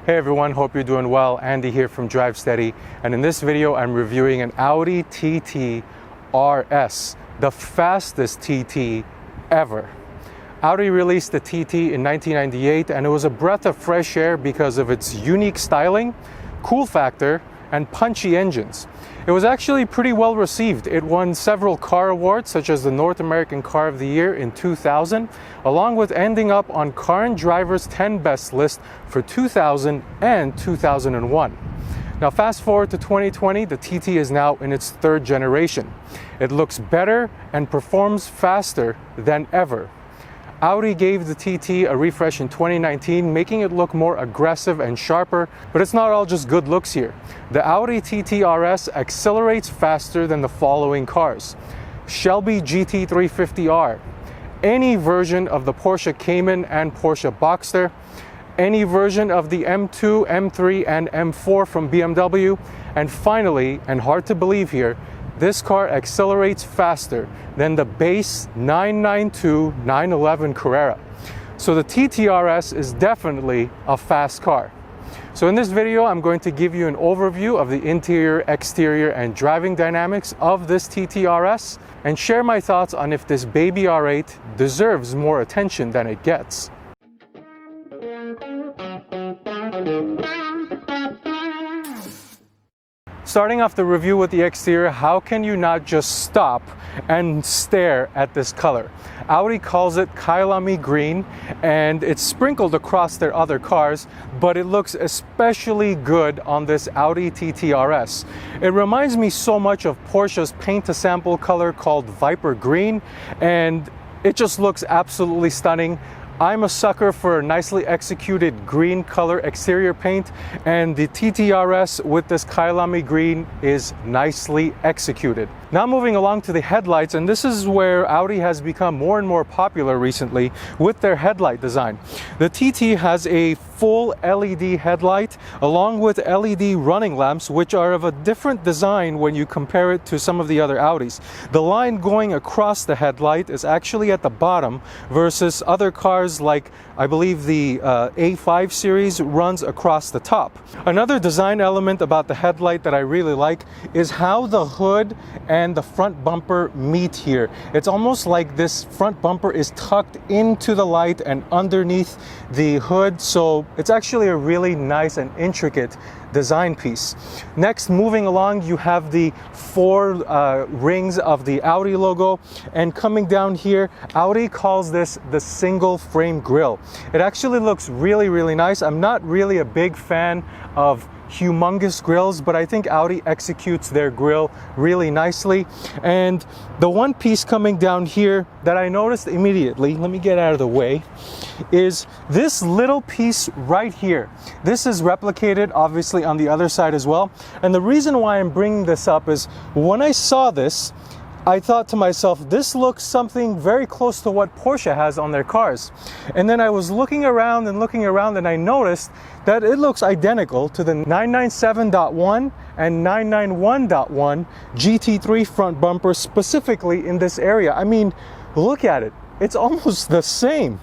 Hey everyone, hope you're doing well. Andy here from Drive Steady, and in this video I'm reviewing an Audi TTRS, the fastest TT ever. Audi released the TT in 1998 and it was a breath of fresh air because of its unique styling, cool factor, and punchy engines. It was actually pretty well received. It won several car awards such as the North American Car of the Year in 2000, along with ending up on Car and Driver's 10 Best list for 2000 and 2001. Now fast forward to 2020, the TT is now in its third generation. It looks better and performs faster than ever. Audi gave the TT a refresh in 2019, making it look more aggressive and sharper, but it's not all just good looks here. The Audi TTRS accelerates faster than the following cars: Shelby GT350R, any version of the Porsche Cayman and Porsche Boxster, any version of the M2, M3, and M4 from BMW, and finally, and hard to believe here, this car accelerates faster than the base 992 911 Carrera. So the TTRS is definitely a fast car. So in this video, I'm going to give you an overview of the interior, exterior, and driving dynamics of this TTRS and share my thoughts on if this baby R8 deserves more attention than it gets. Starting off the review with the exterior, how can you not just stop and stare at this color? Audi calls it kyalami green, and it's sprinkled across their other cars, but it looks especially good on this Audi TTRS. It reminds me so much of Porsche's paint-to-sample color called Viper Green, and it just looks absolutely stunning. I'm a sucker for nicely executed green color exterior paint, and the TTRS with this kyalami green is nicely executed. Now moving along to the headlights, and this is where Audi has become more and more popular recently with their headlight design. The TT has a full LED headlight along with LED running lamps, which are of a different design when you compare it to some of the other Audis. The line going across the headlight is actually at the bottom versus other cars like I believe the A5 series runs across the top. Another design element about the headlight that I really like is how the hood and the front bumper meet here. It's almost like this front bumper is tucked into the light and underneath the hood, so it's actually a really nice and intricate design piece. Next, moving along, you have the four rings of the Audi logo, and coming down here, Audi calls this the single frame grille. It actually looks really nice. I'm not really a big fan of humongous grills, but I think Audi executes their grill really nicely. And the one piece coming down here that I noticed immediately, let me get out of the way, is this little piece right here. This is replicated obviously on the other side as well. And the reason why I'm bringing this up is when I saw this, I thought to myself, this looks something very close to what Porsche has on their cars. And then I was looking around and I noticed that it looks identical to the 997.1 and 991.1 GT3 front bumper, specifically in this area. I mean, look at it. It's almost the same.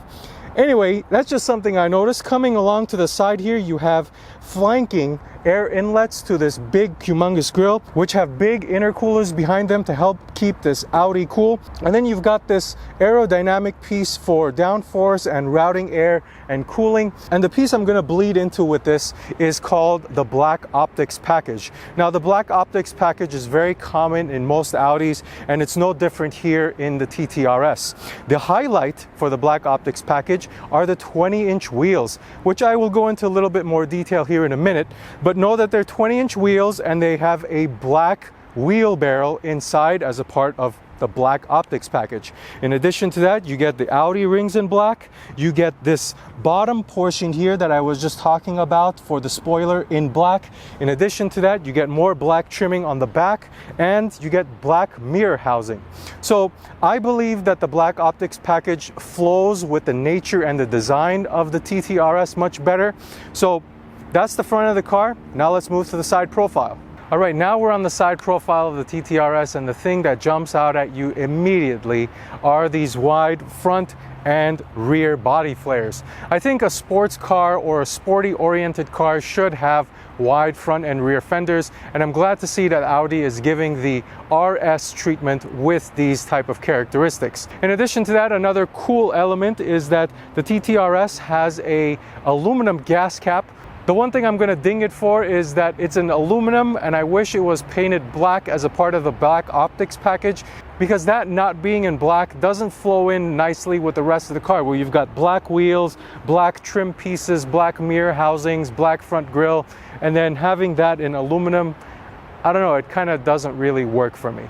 Anyway, that's just something I noticed. Coming along to the side here, you have flanking air inlets to this big humongous grille, which have big intercoolers behind them to help keep this Audi cool. And then you've got this aerodynamic piece for downforce and routing air and cooling. And the piece I'm going to bleed into with this is called the Black Optics package. Now the Black Optics package is very common in most Audis, and it's no different here in the TTRS. The highlight for the Black Optics package are the 20-inch wheels, which I will go into a little bit more detail here in a minute, but know that they're 20-inch wheels and they have a black wheel barrel inside as a part of the Black Optics package. In addition to that, you get the Audi rings in black, you get this bottom portion here that I was just talking about for the spoiler in black. In addition to that, you get more black trimming on the back, and you get black mirror housing. So I believe that the Black Optics package flows with the nature and the design of the TTRS much better. So that's the front of the car. Now let's move to the side profile. All right, now we're on the side profile of the TTRS, and the thing that jumps out at you immediately are these wide front and rear body flares. I think a sports car or a sporty oriented car should have wide front and rear fenders, and I'm glad to see that Audi is giving the RS treatment with these type of characteristics. In addition to that, another cool element is that the TTRS has a aluminum gas cap. The one thing I'm going to ding it for is that it's an aluminum, and I wish it was painted black as a part of the black optics package, because that not being in black doesn't flow in nicely with the rest of the car, where you've got black wheels, black trim pieces, black mirror housings, black front grille, and then having that in aluminum, I don't know, it kind of doesn't really work for me.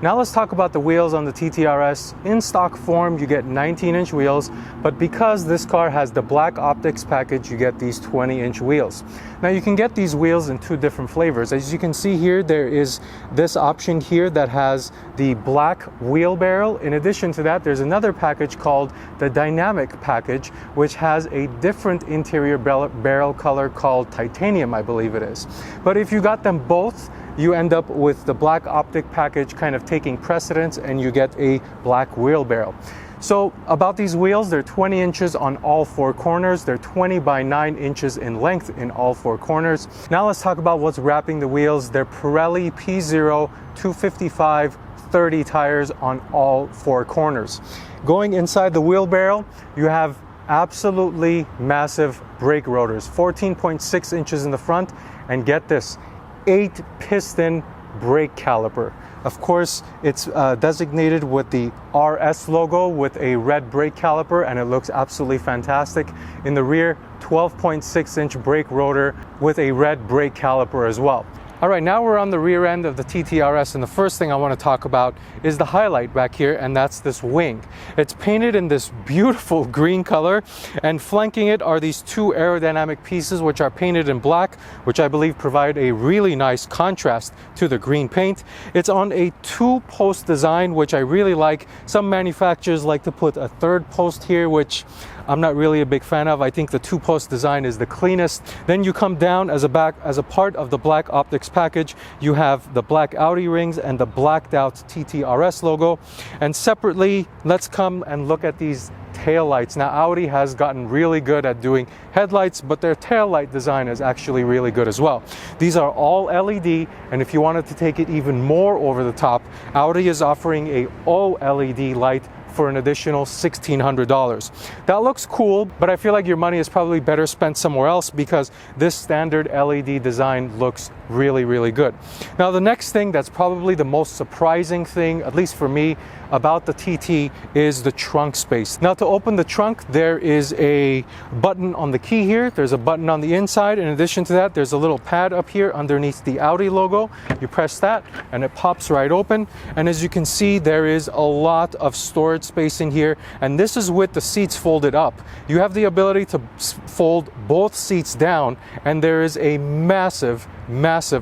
Now let's talk about the wheels on the TTRS. In stock form, you get 19-inch wheels, but because this car has the black optics package, you get these 20-inch wheels. Now you can get these wheels in two different flavors. As you can see here, there is this option here that has the black wheel barrel. In addition to that, there's another package called the dynamic package, which has a different interior barrel color called titanium, I believe it is. But if you got them both, you end up with the black optic package kind of taking precedence, and you get a black wheel barrel. So about these wheels, they're 20 inches on all four corners. They're 20 by 9 inches in length in all four corners. Now let's talk about what's wrapping the wheels. They're Pirelli P0 255/30 tires on all four corners. Going inside the wheel barrel, you have absolutely massive brake rotors, 14.6 inches in the front, and get this, 8-piston brake caliper. Of course, it's designated with the RS logo with a red brake caliper, and it looks absolutely fantastic. In the rear, 12.6-inch brake rotor with a red brake caliper as well. All right, now we're on the rear end of the TTRS, and the first thing I want to talk about is the highlight back here, and that's this wing. It's painted in this beautiful green color, and flanking it are these two aerodynamic pieces which are painted in black, which I believe provide a really nice contrast to the green paint. It's on a two-post design, which I really like. Some manufacturers like to put a third post here, which I'm not really a big fan of. I think the two-post design is the cleanest. Then you come down as a part of the black optics package. You have the black Audi rings and the blacked out TTRS logo. And separately, let's come and look at these tail lights. Now Audi has gotten really good at doing headlights, but their tail light design is actually really good as well. These are all LED, and if you wanted to take it even more over the top, Audi is offering a OLED light for an additional $1,600. That looks cool, but I feel like your money is probably better spent somewhere else, because this standard LED design looks really, really good. Now the next thing that's probably the most surprising thing, at least for me, about the TT is the trunk space. Now to open the trunk, there is a button on the key here. There's a button on the inside. In addition to that, there's a little pad up here underneath the Audi logo. You press that and it pops right open. And as you can see, there is a lot of storage space in here. And this is with the seats folded up. You have the ability to fold both seats down, and there is a massive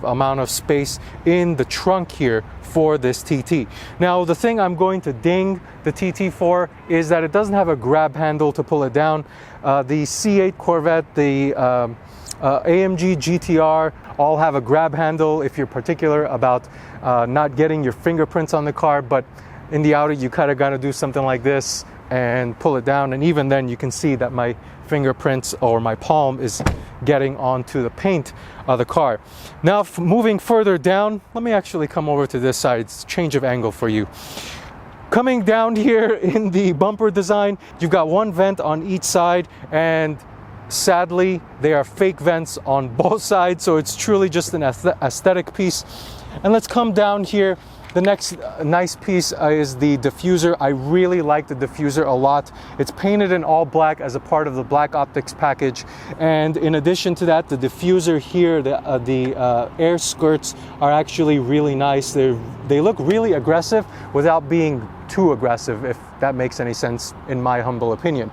amount of space in the trunk here for this TT. Now the thing I'm going to ding the TT for is that it doesn't have a grab handle to pull it down. The C8 Corvette, the AMG GTR all have a grab handle if you're particular about not getting your fingerprints on the car, but in the Audi you kind of got to do something like this and pull it down, and even then you can see that my fingerprints or my palm is getting onto the paint of the car. Now moving further down, let me actually come over to this side. It's a change of angle for you. Coming down here in the bumper design, you've got one vent on each side, and sadly they are fake vents on both sides, so it's truly just an aesthetic piece. And let's come down here. The next nice piece is the diffuser. I really like the diffuser a lot. It's painted in all black as a part of the black optics package. And in addition to that, the diffuser here, the air skirts are actually really nice. They look really aggressive without being too aggressive, if that makes any sense, in my humble opinion.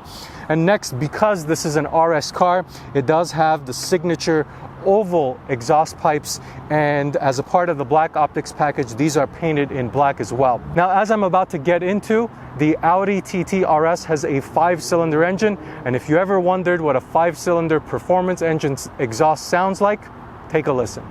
And next, because this is an RS car, it does have the signature oval exhaust pipes, and as a part of the black optics package, these are painted in black as well. Now, as I'm about to get into, the Audi TTRS has a 5-cylinder engine, and if you ever wondered what a 5-cylinder performance engine's exhaust sounds like, take a listen.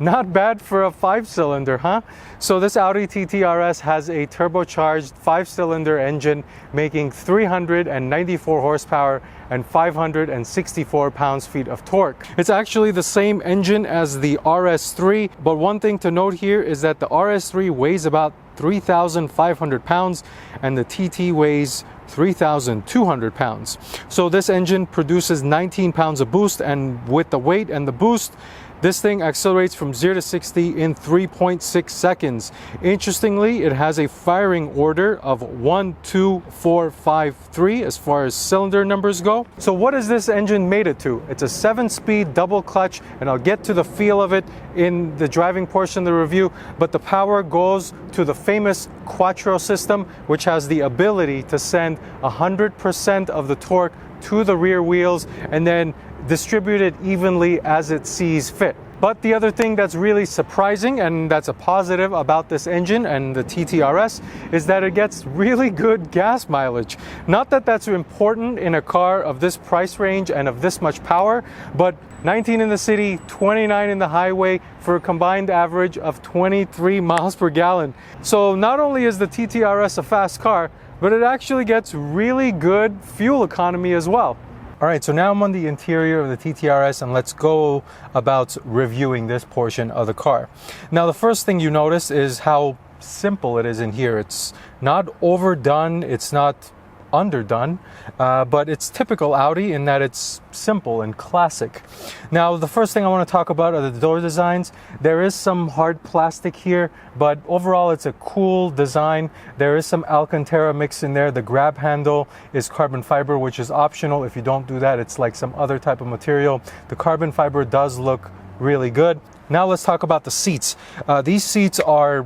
Not bad for a 5-cylinder, huh? So this Audi TTRS has a turbocharged 5-cylinder engine making 394 horsepower and 564 pounds-feet of torque. It's actually the same engine as the RS3, but one thing to note here is that the RS3 weighs about 3,500 pounds and the TT weighs 3,200 pounds. So this engine produces 19 pounds of boost, and with the weight and the boost, this thing accelerates from 0 to 60 in 3.6 seconds. Interestingly, it has a firing order of 1, 2, 4, 5, 3 as far as cylinder numbers go. So what is this engine mated to? It's a 7-speed double clutch, and I'll get to the feel of it in the driving portion of the review, but the power goes to the famous Quattro system, which has the ability to send 100% of the torque to the rear wheels and then distribute it evenly as it sees fit. But the other thing that's really surprising, and that's a positive about this engine and the TTRS, is that it gets really good gas mileage. Not that that's important in a car of this price range and of this much power, but 19 in the city, 29 in the highway for a combined average of 23 miles per gallon. So not only is the TTRS a fast car, but it actually gets really good fuel economy as well. All right, so now I'm on the interior of the TTRS, and let's go about reviewing this portion of the car. Now, the first thing you notice is how simple it is in here. It's not overdone, it's not underdone, but it's typical Audi in that it's simple and classic. Now, the first thing I want to talk about are the door designs. There is some hard plastic here, but overall it's a cool design. There is some Alcantara mix in there. The grab handle is carbon fiber, which is optional. If you don't do that, it's like some other type of material. The carbon fiber does look really good. Now let's talk about the seats. These seats are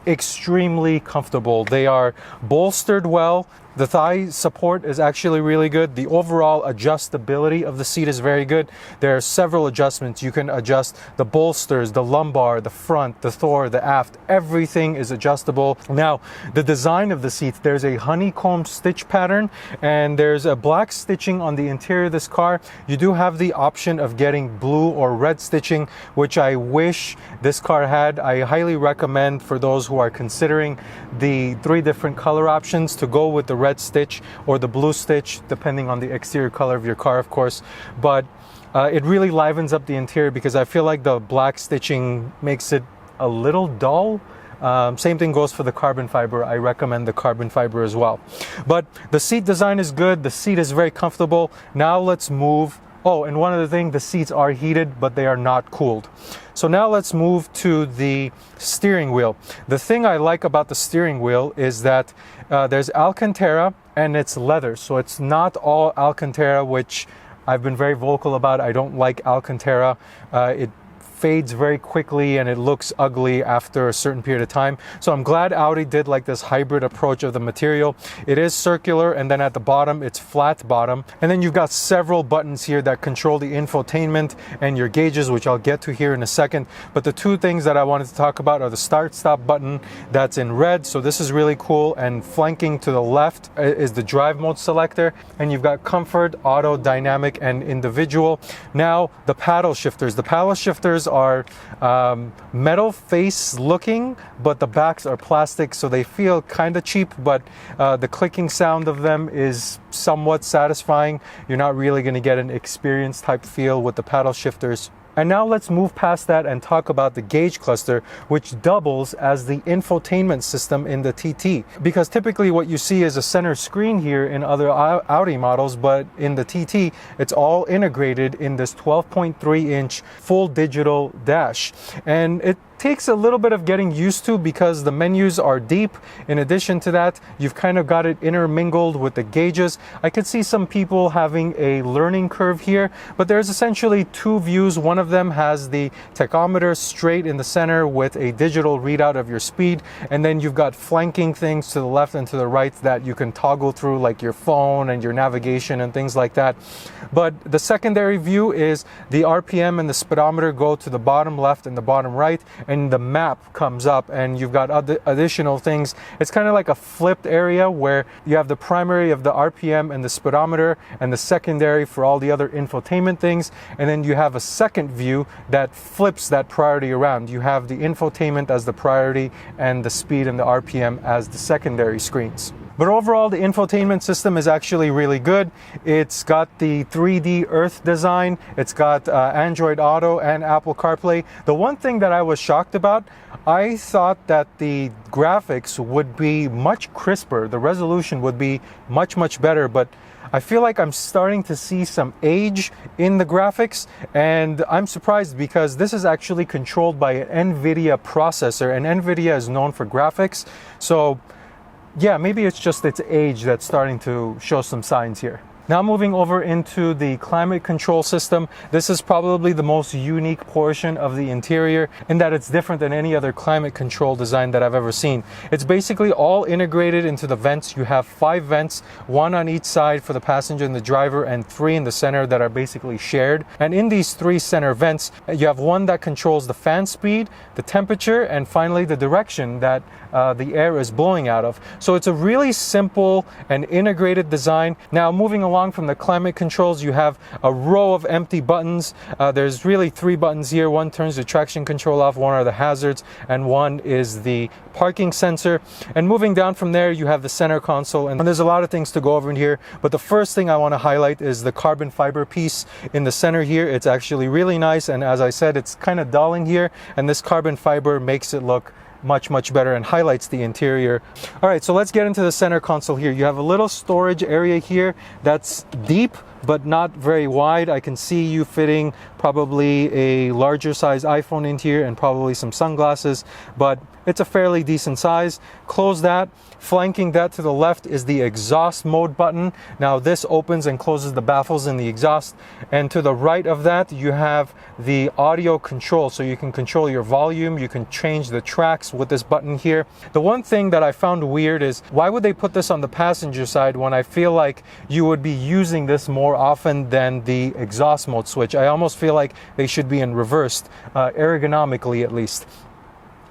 extremely comfortable. They are bolstered well. The thigh support is actually really good. The overall adjustability of the seat is very good. There are several adjustments. You can adjust the bolsters, the lumbar, the front, the floor, the aft. Everything is adjustable. Now, the design of the seats, there's a honeycomb stitch pattern and there's a black stitching on the interior of this car. You do have the option of getting blue or red stitching, which I wish this car had. I highly recommend for those who are considering the 3 different color options to go with the red stitch or the blue stitch, depending on the exterior color of your car, of course. But it really livens up the interior because I feel like the black stitching makes it a little dull. Same thing goes for the carbon fiber. I recommend the carbon fiber as well. But the seat design is good. The seat is very comfortable. Now let's move. Oh, and one other thing, the seats are heated, but they are not cooled. So now let's move to the steering wheel. The thing I like about the steering wheel is that there's Alcantara and it's leather. So it's not all Alcantara, which I've been very vocal about. I don't like Alcantara. It fades very quickly and it looks ugly after a certain period of time. So I'm glad Audi did like this hybrid approach of the material. It is circular, and then at the bottom it's flat bottom, and then you've got several buttons here that control the infotainment and your gauges, which I'll get to here in a second. But the 2 things that I wanted to talk about are the start stop button that's in red, so this is really cool, and flanking to the left is the drive mode selector, and you've got comfort, auto, dynamic, and individual. Now the paddle shifters. The paddle shifters are metal face looking, but the backs are plastic, so they feel kind of cheap, but the clicking sound of them is somewhat satisfying. You're not really going to get an experience type feel with the paddle shifters. And now let's move past that and talk about the gauge cluster, which doubles as the infotainment system in the TT. Because typically what you see is a center screen here in other Audi models, but in the TT, it's all integrated in this 12.3-inch full digital dash. And it takes a little bit of getting used to because the menus are deep. In addition to that, you've kind of got it intermingled with the gauges. I could see some people having a learning curve here, but there's essentially 2 views. One of them has the tachometer straight in the center with a digital readout of your speed, and then you've got flanking things to the left and to the right that you can toggle through, like your phone and your navigation and things like that. But the secondary view is the RPM and the speedometer go to the bottom left and the bottom right, and the map comes up, and you've got additional things. It's kind of like a flipped area where you have the primary of the RPM and the speedometer, and the secondary for all the other infotainment things, and then you have a second view that flips that priority around. You have the infotainment as the priority and the speed and the RPM as the secondary screens. But overall, the infotainment system is actually really good. It's got the 3D Earth design. It's got Android Auto and Apple CarPlay. The one thing that I was shocked about, I thought that the graphics would be much crisper. The resolution would be much better, but I feel like I'm starting to see some age in the graphics, and I'm surprised because this is actually controlled by an NVIDIA processor, and NVIDIA is known for graphics. So yeah, maybe it's just its age that's starting to show some signs here. Now moving over into the climate control system, this is probably the most unique portion of the interior in that it's different than any other climate control design that I've ever seen. It's basically all integrated into the vents. You have 5 vents, 1 on each side for the passenger and the driver, and 3 in the center that are basically shared. And in these 3 center vents, you have one that controls the fan speed, the temperature, and finally the direction that the air is blowing out of. So it's a really simple and integrated design. Now moving along from the climate controls, you have a row of empty buttons. There's really 3 buttons here. One turns the traction control off, 1 are the hazards, and 1 is the parking sensor. And moving down from there, you have the center console, and there's a lot of things to go over in here. But the first thing I want to highlight is the carbon fiber piece in the center here. It's actually really nice, and as I said, it's kind of dull in here, and this carbon fiber makes it look much better and highlights the interior. All right, so let's get into the center console here. You have a little storage area here that's deep but not very wide. I can see you fitting probably a larger size iPhone in here and probably some sunglasses, but it's a fairly decent size. Close that. Flanking that to the left is the exhaust mode button. Now this opens and closes the baffles in the exhaust, and to the right of that you have the audio control, so you can control your volume, you can change the tracks with this button here. The one thing that I found weird is why would they put this on the passenger side when I feel like you would be using this more often than the exhaust mode switch? I almost feel like they should be in reversed, ergonomically at least.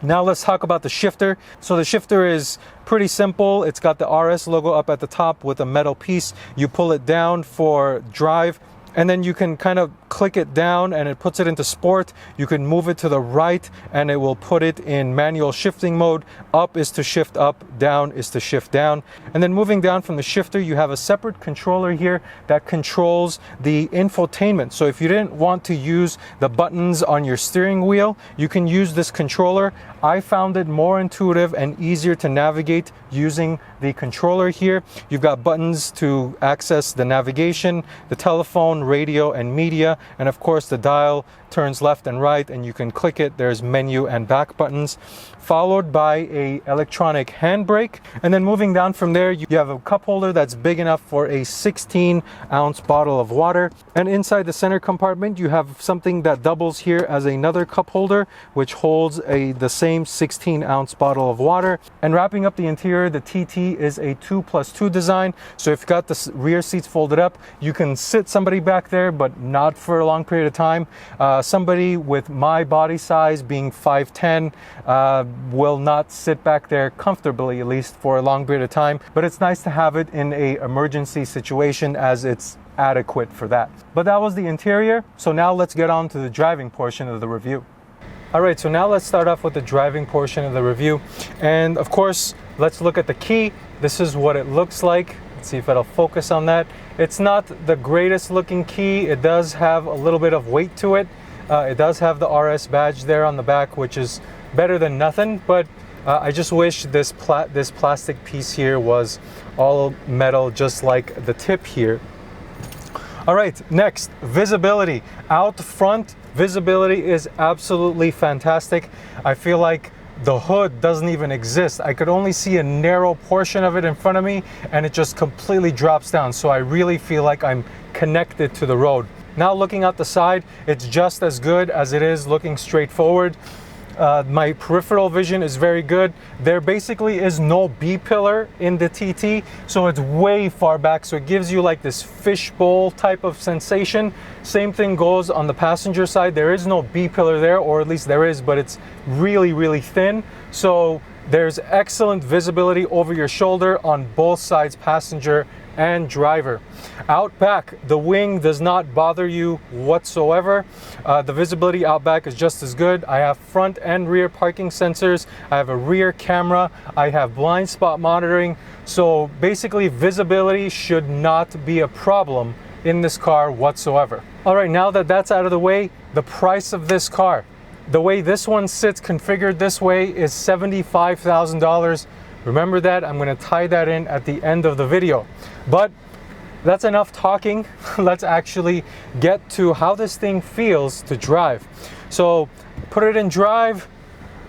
Now let's talk about the shifter. So the shifter is pretty simple. It's got the RS logo up at the top with a metal piece. You pull it down for drive, and then you can kind of click it down and it puts it into sport. You can move it to the right and it will put it in manual shifting mode. Up is to shift up, down is to shift down. And then moving down from the shifter, you have a separate controller here that controls the infotainment. So if you didn't want to use the buttons on your steering wheel, you can use this controller. I found it more intuitive and easier to navigate using the controller here. You've got buttons to access the navigation, the telephone, radio, and media, and of course the dial turns left and right, and you can click it. There's menu and back buttons, followed by a electronic handbrake. And then moving down from there, you have a cup holder that's big enough for a 16-ounce bottle of water. And inside the center compartment, you have something that doubles here as another cup holder, which holds the same 16-ounce bottle of water. And wrapping up the interior, the TT is a 2+2 design. So if you've got the rear seats folded up, you can sit somebody back there, but not for a long period of time. Somebody with my body size, being 5'10", will not sit back there comfortably, at least for a long period of time. But it's nice to have it in an emergency situation, as it's adequate for that. But that was the interior. So now let's get on to the driving portion of the review. All right, so now let's start off with the driving portion of the review. And of course, let's look at the key. This is what it looks like. Let's see if it'll focus on that. It's not the greatest looking key. It does have a little bit of weight to it. It does have the RS badge there on the back, which is better than nothing, but I just wish this plastic piece here was all metal, just like the tip here. All right, next, visibility. Out front, visibility is absolutely fantastic. I feel like the hood doesn't even exist. I could only see a narrow portion of it in front of me, and it just completely drops down. So I really feel like I'm connected to the road. Now looking out the side, it's just as good as it is looking straight forward. My peripheral vision is very good. There basically is no B-pillar in the TT, so it's way far back, so it gives you like this fishbowl type of sensation. Same thing goes on the passenger side. There is no B-pillar there, or at least there is, but it's really, really thin. So there's excellent visibility over your shoulder on both sides, passenger and driver. Out back, the wing does not bother you whatsoever. The visibility out back is just as good. I have front and rear parking sensors. I have a rear camera. I have blind spot monitoring. So basically, visibility should not be a problem in this car whatsoever. All right, now that that's out of the way, the price of this car. The way this one sits configured this way is $75,000. Remember that, I'm gonna tie that in at the end of the video. But that's enough talking. Let's actually get to how this thing feels to drive. So put it in drive.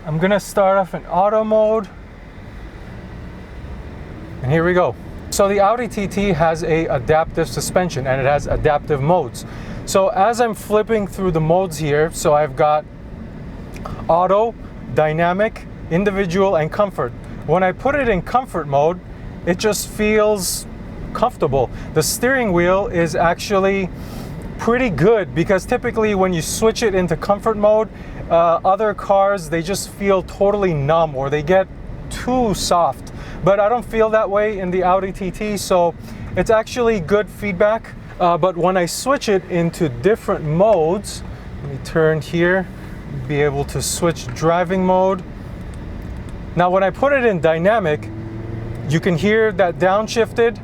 I'm gonna start off in auto mode. And here we go. So the Audi TT has a adaptive suspension and it has adaptive modes. So as I'm flipping through the modes here, so I've got auto, dynamic, individual, and comfort. When I put it in comfort mode, it just feels comfortable. The steering wheel is actually pretty good because typically when you switch it into comfort mode, other cars, they just feel totally numb or they get too soft. But I don't feel that way in the Audi TT, so it's actually good feedback. But when I switch it into different modes, let me turn here, be able to switch driving mode. Now when I put it in dynamic, you can hear that downshifted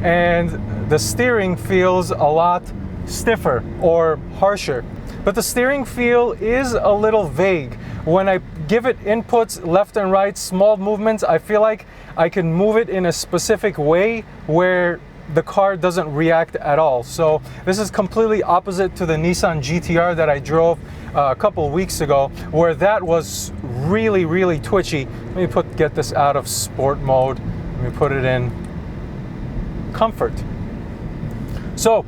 and the steering feels a lot stiffer or harsher. But the steering feel is a little vague. When I give it inputs left and right, small movements, I feel like I can move it in a specific way where the car doesn't react at all. So this is completely opposite to the Nissan GTR that I drove a couple weeks ago, where that was really, really twitchy. Let me get this out of sport mode. Let me put it in comfort. So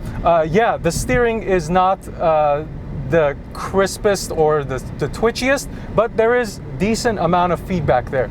yeah, the steering is not the crispest or the twitchiest, but there is decent amount of feedback there.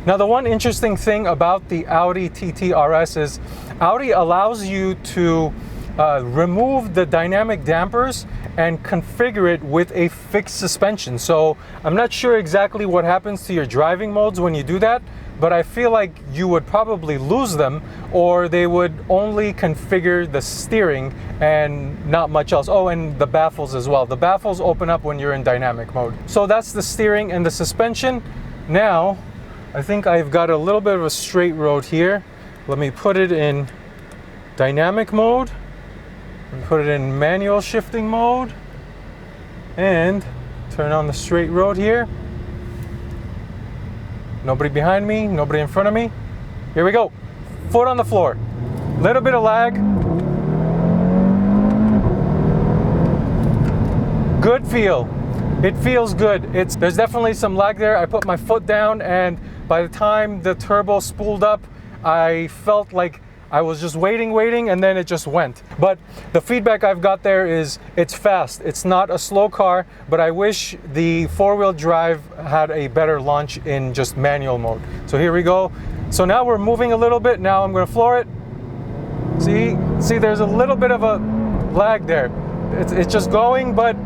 Now the one interesting thing about the Audi TTRS is Audi allows you to remove the dynamic dampers and configure it with a fixed suspension. So I'm not sure exactly what happens to your driving modes when you do that, but I feel like you would probably lose them, or they would only configure the steering and not much else. Oh, and the baffles as well. The baffles open up when you're in dynamic mode. So that's the steering and the suspension. Now, I think I've got a little bit of a straight road here. Let me put it in dynamic mode. Put it in manual shifting mode and turn on the straight road here. Nobody behind me, nobody in front of me. Here we go. Foot on the floor. Little bit of lag. Good feel. It feels good. There's definitely some lag there. I put my foot down and by the time the turbo spooled up, I felt like I was just waiting, and then it just went. But the feedback I've got there is it's fast. It's not a slow car, but I wish the four-wheel drive had a better launch in just manual mode. So here we go. So now we're moving a little bit. Now I'm gonna floor it. See, there's a little bit of a lag there. It's just going, but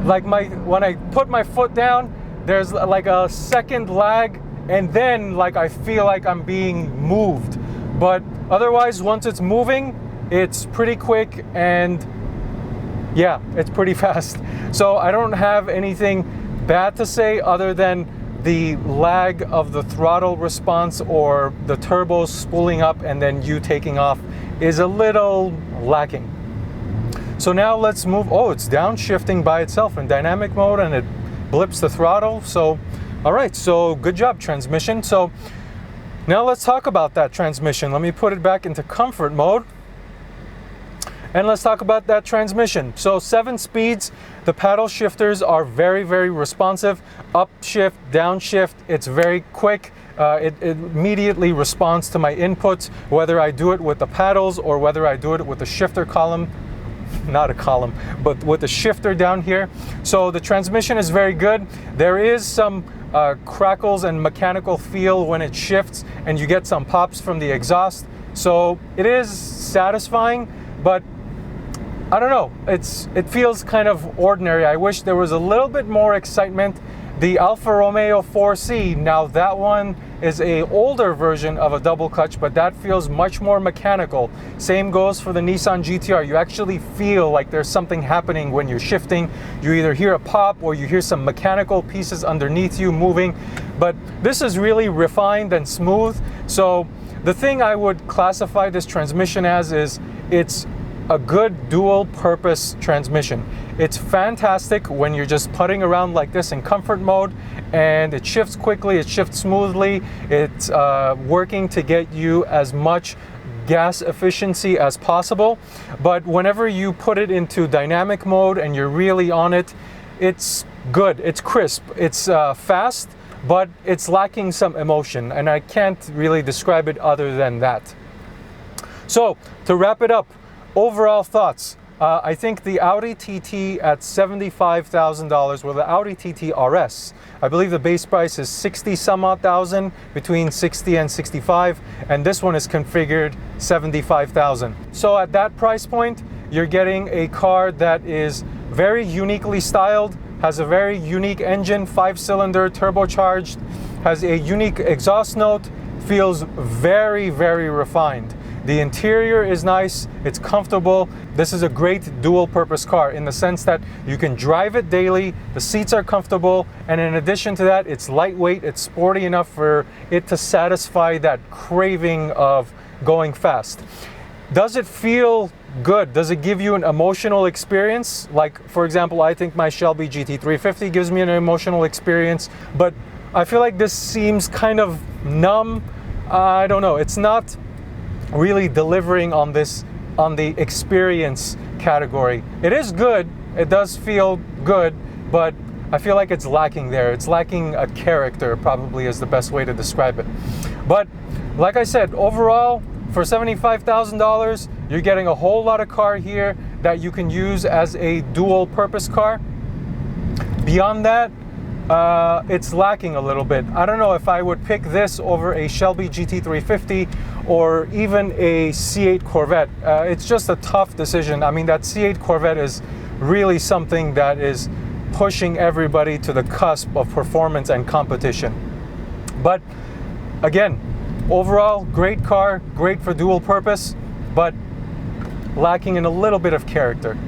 like when I put my foot down, there's like a second lag, and then like I feel like I'm being moved. But otherwise, once it's moving, it's pretty quick and yeah, it's pretty fast. So I don't have anything bad to say other than the lag of the throttle response or the turbo spooling up and then you taking off is a little lacking. So now let's move. Oh, it's downshifting by itself in dynamic mode and it blips the throttle. So, all right, so good job, transmission. So now let's talk about that transmission. Let me put it back into comfort mode. And let's talk about that transmission. So 7 speeds, the paddle shifters are very, very responsive. Upshift, downshift, it's very quick. It immediately responds to my inputs, whether I do it with the paddles or whether I do it with the shifter column. not a column, but with the shifter down here. So the transmission is very good. There is some crackles and mechanical feel when it shifts, and you get some pops from the exhaust. So it is satisfying, but I don't know, it feels kind of ordinary. I wish there was a little bit more excitement. The Alfa Romeo 4C, now that one is a older version of a double clutch, but that feels much more mechanical. Same goes for the Nissan GTR. You actually feel like there's something happening when you're shifting. You either hear a pop or you hear some mechanical pieces underneath you moving. But this is really refined and smooth. So the thing I would classify this transmission as is it's a good dual purpose transmission. It's fantastic when you're just putting around like this in comfort mode, and it shifts quickly, it shifts smoothly, it's working to get you as much gas efficiency as possible. But whenever you put it into dynamic mode and you're really on it, it's good, it's crisp, it's fast, but it's lacking some emotion, and I can't really describe it other than that. So to wrap it up, overall thoughts. I think the Audi TT at $75,000, well, the Audi TTRS, I believe the base price is 60 some odd thousand, between 60 and 65, and this one is configured 75,000. So at that price point, you're getting a car that is very uniquely styled, has a very unique engine, 5-cylinder, turbocharged, has a unique exhaust note, feels very, very refined. The interior is nice, it's comfortable. This is a great dual purpose car in the sense that you can drive it daily, the seats are comfortable, and in addition to that, it's lightweight, it's sporty enough for it to satisfy that craving of going fast. Does it feel good? Does it give you an emotional experience? Like, for example, I think my Shelby GT350 gives me an emotional experience, but I feel like this seems kind of numb. I don't know, it's not really delivering on this, on the experience category. It is good, it does feel good, but I feel like it's lacking there. It's lacking a character, probably is the best way to describe it. But like I said, overall, for $75,000, you're getting a whole lot of car here that you can use as a dual purpose car. Beyond that, it's lacking a little bit. I don't know if I would pick this over a Shelby GT350 or even a C8 Corvette. It's just a tough decision. I mean, that C8 Corvette is really something that is pushing everybody to the cusp of performance and competition. But again, overall, great car, great for dual purpose, but lacking in a little bit of character.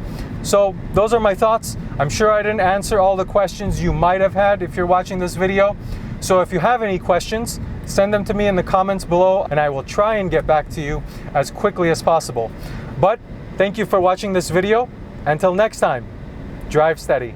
So those are my thoughts. I'm sure I didn't answer all the questions you might have had if you're watching this video. So if you have any questions, send them to me in the comments below, and I will try and get back to you as quickly as possible. But thank you for watching this video. Until next time, drive steady.